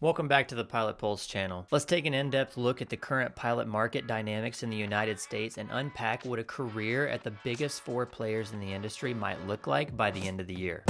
Welcome back to the Pilot Pulse channel. Let's take an in-depth look at the current pilot market dynamics in the United States and unpack what a career at the biggest four players in the industry might look like by the end of the year.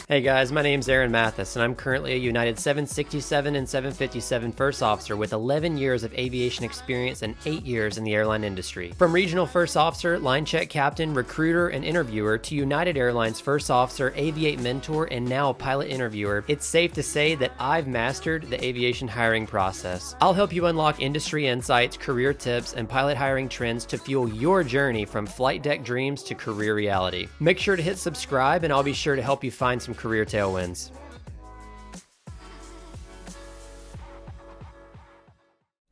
Hey guys, my name's Aaron Mathis, and I'm currently a United 767 and 757 First Officer with 11 years of aviation experience and 8 years in the airline industry. From Regional First Officer, Line Check Captain, Recruiter, and Interviewer to United Airlines First Officer, Aviate Mentor, and now Pilot Interviewer, it's safe to say that I've mastered the aviation hiring process. I'll help you unlock industry insights, career tips, and pilot hiring trends to fuel your journey from flight deck dreams to career reality. Make sure to hit subscribe, and I'll be sure to help you find some career tailwinds.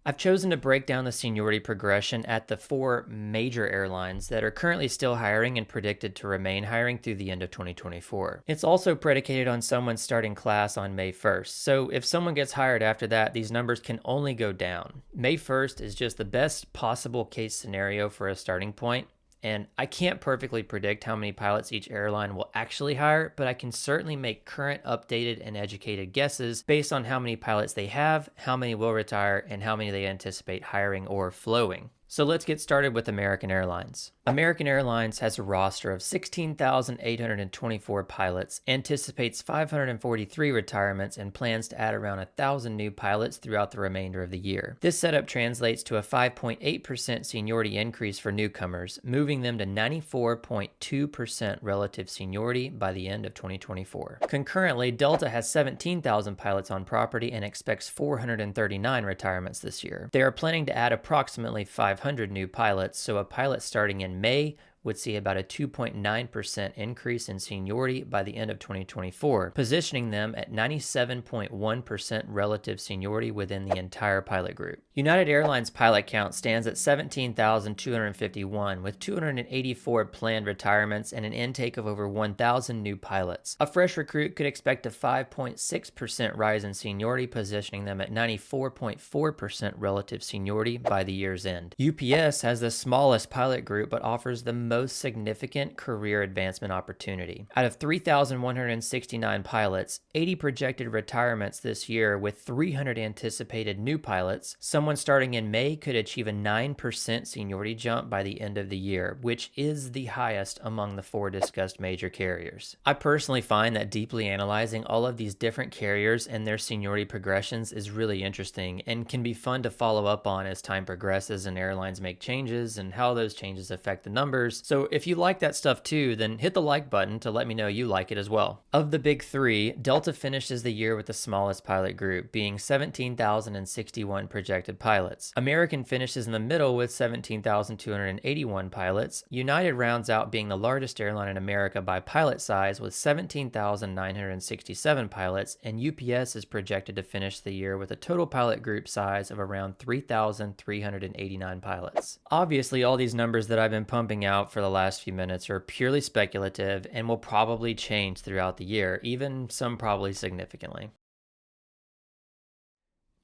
I've chosen to break down the seniority progression at the four major airlines that are currently still hiring and predicted to remain hiring through the end of 2024. It's also predicated on someone starting class on May 1st, so if someone gets hired after that, these numbers can only go down. May 1st is just the best possible case scenario for a starting point. And I can't perfectly predict how many pilots each airline will actually hire, but I can certainly make current, updated, and educated guesses based on how many pilots they have, how many will retire, and how many they anticipate hiring or flowing. So let's get started with American Airlines. American Airlines has a roster of 16,824 pilots, anticipates 543 retirements, and plans to add around 1,000 new pilots throughout the remainder of the year. This setup translates to a 5.8% seniority increase for newcomers, moving them to 94.2% relative seniority by the end of 2024. Concurrently, Delta has 17,000 pilots on property and expects 439 retirements this year. They are planning to add approximately 500 new pilots, so a pilot starting in May would see about a 2.9% increase in seniority by the end of 2024, positioning them at 97.1% relative seniority within the entire pilot group. United Airlines pilot count stands at 17,251, with 284 planned retirements and an intake of over 1,000 new pilots. A fresh recruit could expect a 5.6% rise in seniority, positioning them at 94.4% relative seniority by the year's end. UPS has the smallest pilot group but offers the most significant career advancement opportunity. Out of 3,169 pilots, 80 projected retirements this year with 300 anticipated new pilots, someone starting in May could achieve a 9% seniority jump by the end of the year, which is the highest among the four discussed major carriers. I personally find that deeply analyzing all of these different carriers and their seniority progressions is really interesting and can be fun to follow up on as time progresses and airlines make changes and how those changes affect the numbers. So if you like that stuff too, then hit the like button to let me know you like it as well. Of the big three, Delta finishes the year with the smallest pilot group, being 17,061 projected pilots. American finishes in the middle with 17,281 pilots. United rounds out being the largest airline in America by pilot size with 17,967 pilots, and UPS is projected to finish the year with a total pilot group size of around 3,389 pilots. Obviously, all these numbers that I've been pumping out for the last few minutes are purely speculative and will probably change throughout the year, even some probably significantly.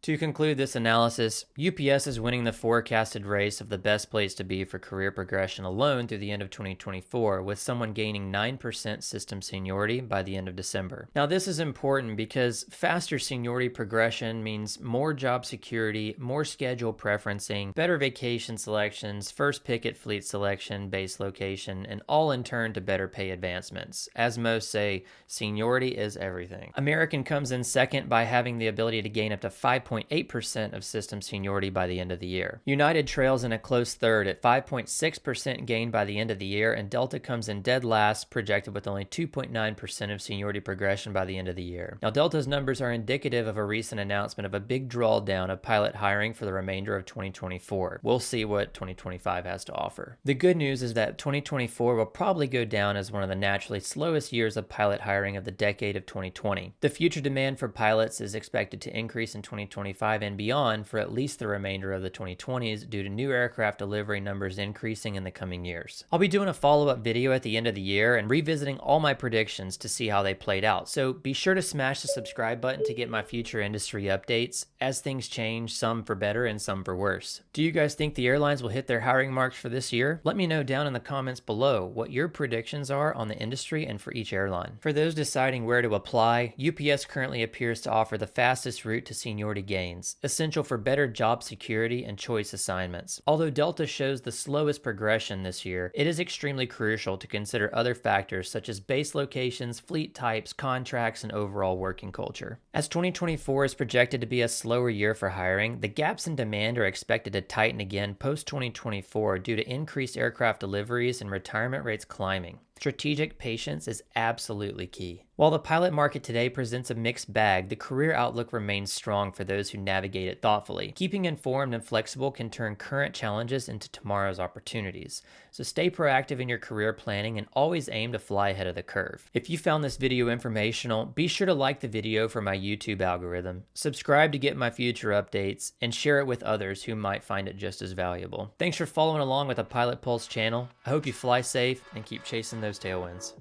To conclude this analysis, UPS is winning the forecasted race of the best place to be for career progression alone through the end of 2024, with someone gaining 9% system seniority by the end of December. Now, this is important because faster seniority progression means more job security, more schedule preferencing, better vacation selections, first pick at fleet selection, base location, and all in turn to better pay advancements. As most say, seniority is everything. American comes in second by having the ability to gain up to 5.8% of system seniority by the end of the year. United trails in a close third at 5.6% gained by the end of the year, and Delta comes in dead last, projected with only 2.9% of seniority progression by the end of the year. Now, Delta's numbers are indicative of a recent announcement of a big drawdown of pilot hiring for the remainder of 2024. We'll see what 2025 has to offer. The good news is that 2024 will probably go down as one of the naturally slowest years of pilot hiring of the decade of 2020. The future demand for pilots is expected to increase in 2025 2025 and beyond for at least the remainder of the 2020s due to new aircraft delivery numbers increasing in the coming years. I'll be doing a follow-up video at the end of the year and revisiting all my predictions to see how they played out, so be sure to smash the subscribe button to get my future industry updates as things change, some for better and some for worse. Do you guys think the airlines will hit their hiring marks for this year? Let me know down in the comments below what your predictions are on the industry and for each airline. For those deciding where to apply, UPS currently appears to offer the fastest route to seniority gains, essential for better job security and choice assignments. Although Delta shows the slowest progression this year, it is extremely crucial to consider other factors such as base locations, fleet types, contracts, and overall working culture. As 2024 is projected to be a slower year for hiring, the gaps in demand are expected to tighten again post-2024 due to increased aircraft deliveries and retirement rates climbing. Strategic patience is absolutely key. While the pilot market today presents a mixed bag, the career outlook remains strong for those who navigate it thoughtfully. Keeping informed and flexible can turn current challenges into tomorrow's opportunities. So stay proactive in your career planning and always aim to fly ahead of the curve. If you found this video informational, be sure to like the video for my YouTube algorithm, subscribe to get my future updates, and share it with others who might find it just as valuable. Thanks for following along with the Pilot Pulse channel. I hope you fly safe and keep chasing those tailwinds.